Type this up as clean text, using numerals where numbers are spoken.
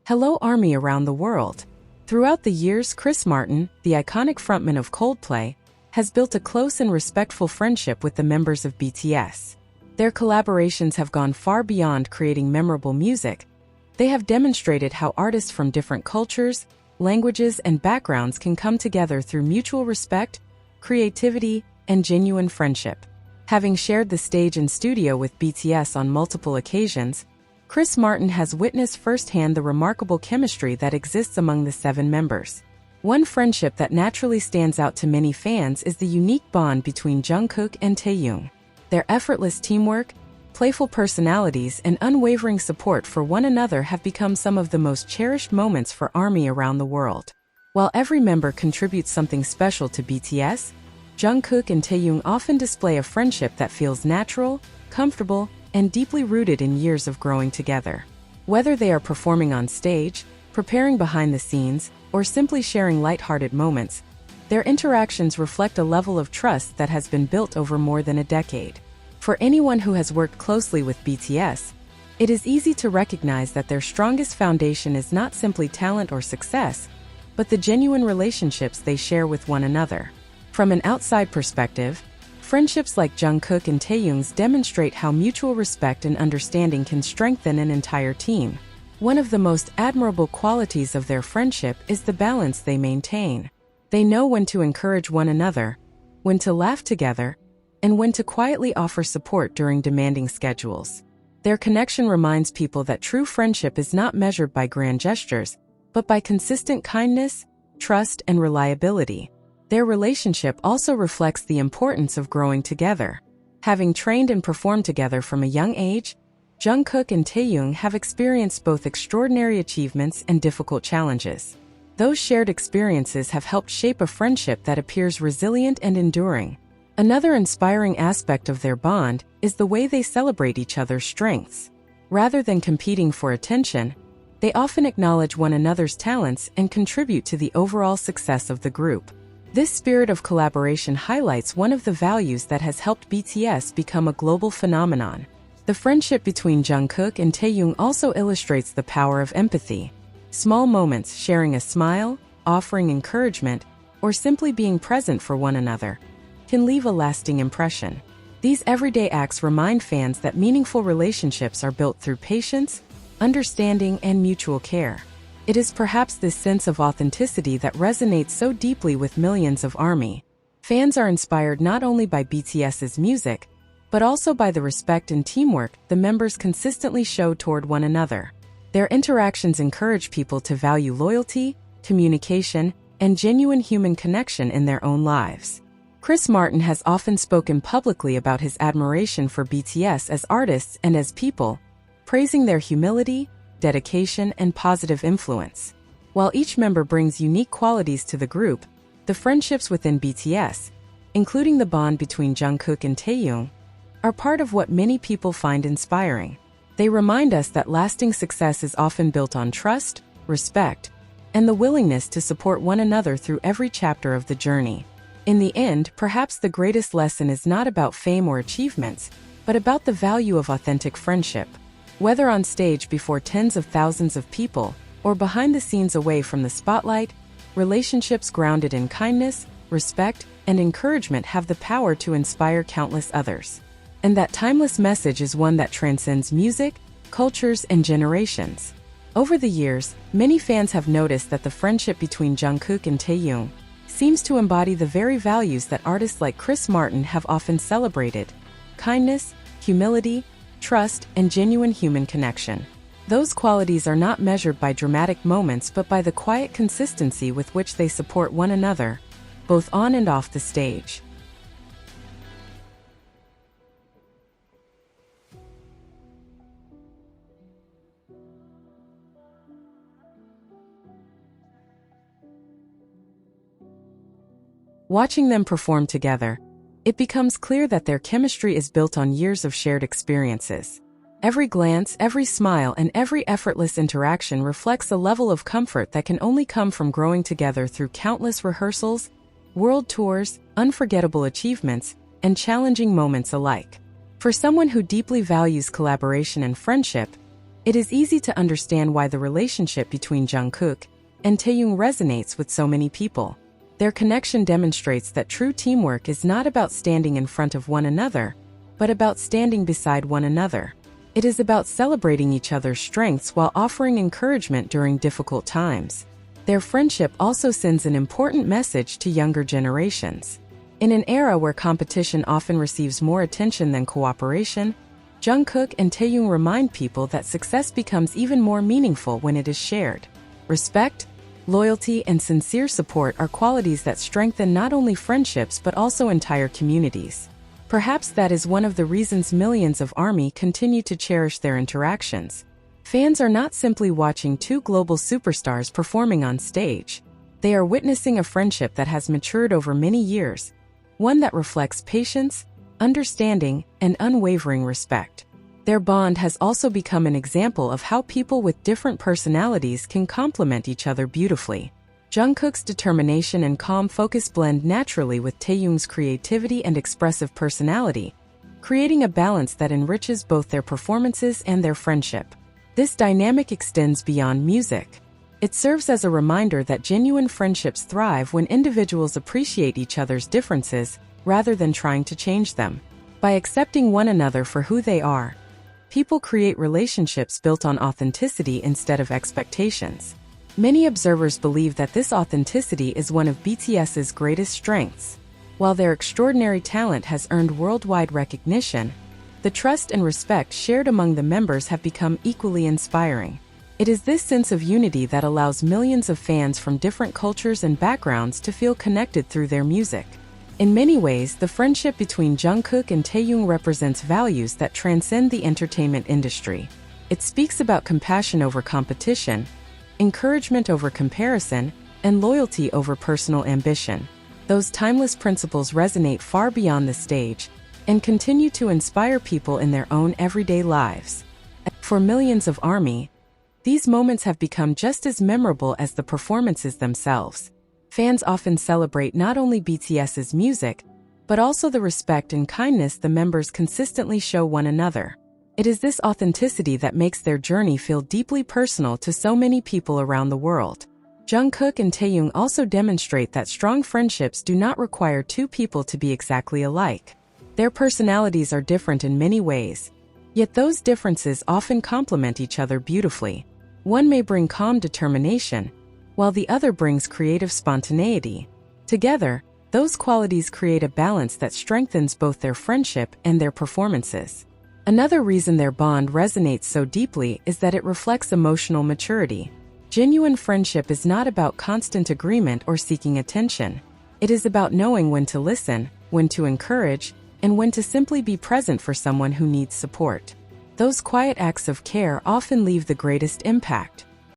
Hello Army around the world. Throughout the years, Chris Martin, the iconic frontman of Coldplay, has built a close and respectful friendship with the members of BTS. Their collaborations have gone far beyond creating memorable music. They have demonstrated how artists from different cultures, languages, and backgrounds can come together through mutual respect, creativity, and genuine friendship. Having shared the stage and studio with BTS on multiple occasions, Chris Martin has witnessed firsthand the remarkable chemistry that exists among the 7 members. One friendship that naturally stands out to many fans is the unique bond between Jungkook and Taehyung. Their effortless teamwork, playful personalities, and unwavering support for one another have become some of the most cherished moments for ARMY around the world. While every member contributes something special to BTS, Jungkook and Taehyung often display a friendship that feels natural, comfortable, and deeply rooted in years of growing together. Whether they are performing on stage, preparing behind the scenes, or simply sharing lighthearted moments, their interactions reflect a level of trust that has been built over more than a decade. For anyone who has worked closely with BTS, it is easy to recognize that their strongest foundation is not simply talent or success, but the genuine relationships they share with one another. From an outside perspective, friendships like Jungkook and Taehyung's demonstrate how mutual respect and understanding can strengthen an entire team. One of the most admirable qualities of their friendship is the balance they maintain. They know when to encourage one another, when to laugh together, and when to quietly offer support during demanding schedules. Their connection reminds people that true friendship is not measured by grand gestures, but by consistent kindness, trust, and reliability. Their relationship also reflects the importance of growing together. Having trained and performed together from a young age, Jungkook and Taehyung have experienced both extraordinary achievements and difficult challenges. Those shared experiences have helped shape a friendship that appears resilient and enduring. Another inspiring aspect of their bond is the way they celebrate each other's strengths. Rather than competing for attention, they often acknowledge one another's talents and contribute to the overall success of the group. This spirit of collaboration highlights one of the values that has helped BTS become a global phenomenon. The friendship between Jungkook and Taehyung also illustrates the power of empathy. Small moments, sharing a smile, offering encouragement, or simply being present for one another, can leave a lasting impression. These everyday acts remind fans that meaningful relationships are built through patience, understanding, and mutual care. It is perhaps this sense of authenticity that resonates so deeply with millions of ARMY. Fans are inspired not only by BTS's music, but also by the respect and teamwork the members consistently show toward one another. Their interactions encourage people to value loyalty, communication, and genuine human connection in their own lives. Chris Martin has often spoken publicly about his admiration for BTS as artists and as people, praising their humility, dedication, and positive influence. While each member brings unique qualities to the group, the friendships within BTS, including the bond between Jungkook and Taehyung, are part of what many people find inspiring. They remind us that lasting success is often built on trust, respect, and the willingness to support one another through every chapter of the journey. In the end, perhaps the greatest lesson is not about fame or achievements, but about the value of authentic friendship. Whether on stage before tens of thousands of people, or behind the scenes away from the spotlight, relationships grounded in kindness, respect, and encouragement have the power to inspire countless others. And that timeless message is one that transcends music, cultures, and generations. Over the years, many fans have noticed that the friendship between Jungkook and Taehyung seems to embody the very values that artists like Chris Martin have often celebrated: kindness, humility, trust, and genuine human connection. Those qualities are not measured by dramatic moments but by the quiet consistency with which they support one another, both on and off the stage. Watching them perform together, it becomes clear that their chemistry is built on years of shared experiences. Every glance, every smile, and every effortless interaction reflects a level of comfort that can only come from growing together through countless rehearsals, world tours, unforgettable achievements, and challenging moments alike. For someone who deeply values collaboration and friendship, It is easy to understand why the relationship between Jungkook and Taehyung resonates with so many people. Their connection demonstrates that true teamwork is not about standing in front of one another, but about standing beside one another. It is about celebrating each other's strengths while offering encouragement during difficult times. Their friendship also sends an important message to younger generations. In an era where competition often receives more attention than cooperation, Jungkook and Taehyung remind people that success becomes even more meaningful when it is shared. Respect, loyalty, and sincere support are qualities that strengthen not only friendships but also entire communities. Perhaps that is one of the reasons millions of ARMY continue to cherish their interactions. Fans are not simply watching two global superstars performing on stage. They are witnessing a friendship that has matured over many years, one that reflects patience, understanding, and unwavering respect. Their bond has also become an example of how people with different personalities can complement each other beautifully. Jungkook's determination and calm focus blend naturally with Taehyung's creativity and expressive personality, creating a balance that enriches both their performances and their friendship. This dynamic extends beyond music. It serves as a reminder that genuine friendships thrive when individuals appreciate each other's differences rather than trying to change them. By accepting one another for who they are, people create relationships built on authenticity instead of expectations. Many observers believe that this authenticity is one of BTS's greatest strengths. While their extraordinary talent has earned worldwide recognition, the trust and respect shared among the members have become equally inspiring. It is this sense of unity that allows millions of fans from different cultures and backgrounds to feel connected through their music. In many ways, the friendship between Jungkook and Taehyung represents values that transcend the entertainment industry. It speaks about compassion over competition, encouragement over comparison, and loyalty over personal ambition. Those timeless principles resonate far beyond the stage and continue to inspire people in their own everyday lives. For millions of ARMY, these moments have become just as memorable as the performances themselves. Fans often celebrate not only BTS's music, but also the respect and kindness the members consistently show one another. It is this authenticity that makes their journey feel deeply personal to so many people around the world. Jungkook and Taehyung also demonstrate that strong friendships do not require two people to be exactly alike. Their personalities are different in many ways, yet those differences often complement each other beautifully. One may bring calm determination, while the other brings creative spontaneity. Together, those qualities create a balance that strengthens both their friendship and their performances. Another reason their bond resonates so deeply is that it reflects emotional maturity. Genuine friendship is not about constant agreement or seeking attention. It is about knowing when to listen, when to encourage, and when to simply be present for someone who needs support. Those quiet acts of care often leave the greatest impact.